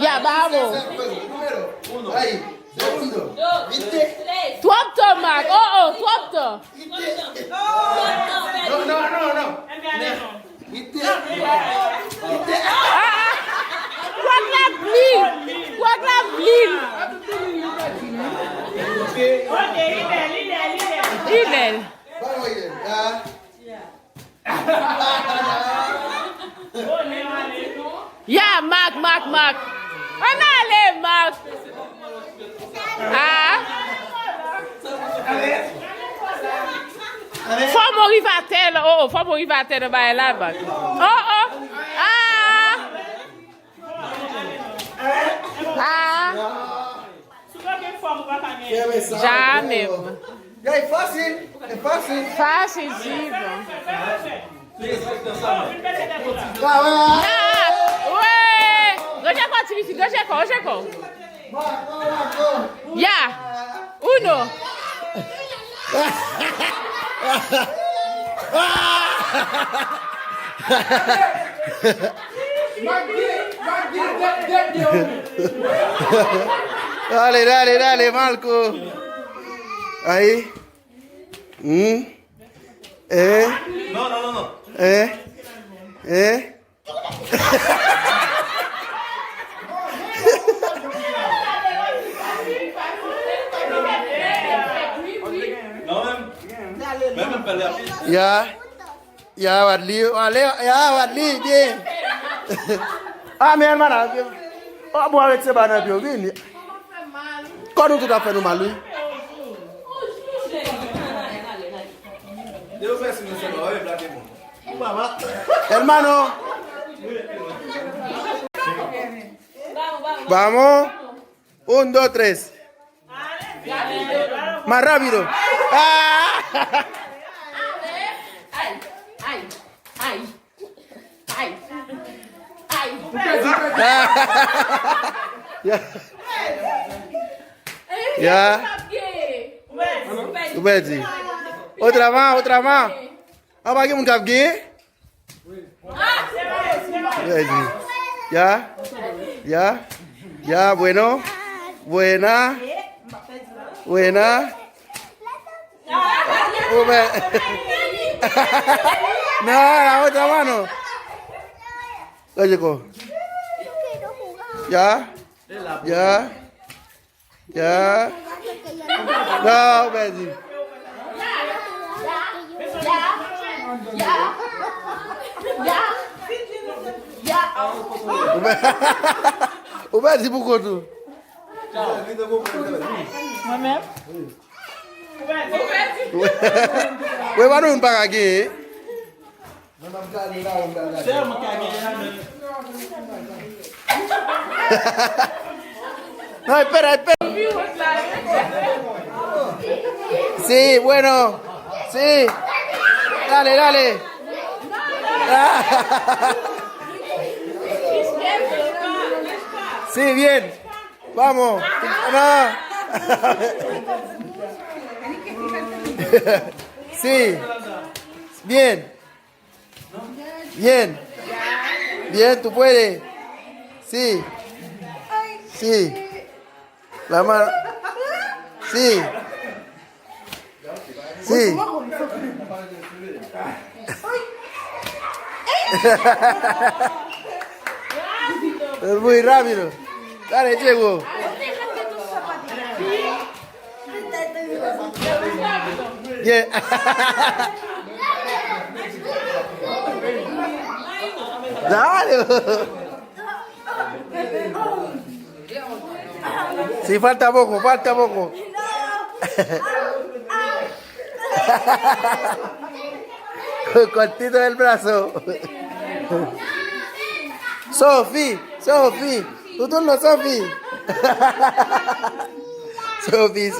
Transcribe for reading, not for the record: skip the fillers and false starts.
Ya, vamos. Número. Ahí. Segundo. ¿Viste? Tuapto, Mac. Tuapto. No. ¿Viste? ¿Viste? Kwak la blin. Idel. Vamos, Iden. Ya, Mac. Anale, Mac. Faut m'arriver à terre. Faut m'arriver à terre de bailler là, Mac. Jamais. E aí, fácil? É fácil? Fácil, Diva. Ouais. Regarde quoi, tu me dis. Regarde. Marco. Ya. Uno. Dale, Marco. Ahí. No. Ya, Wadli, bien. Mi hermana, vamos a ver si van a ver. ¿Cuándo tú te has fait mal, Louis? Hermano. Vamos. 1, 2, 3. Más rápido. Ya. Ubedi. Otra más. Apa lagi mun kap ge? Ya, bueno. Buena. No, la otra mano. Oye, Ya. No, Ubedi. Ubedi buku tu. Wewe bado mpaka ge. No, espera. Sí, bueno. Sí. Dale. Sí, bien. Vamos. No. Sí. Bien, tú puedes. Sí. La mano. Sí. Es muy rápido. Dale, Diego. Yeah. Dale. Sí, falta poco. Cortito del brazo. Sophie. Tu turno, Sophie. Sophie.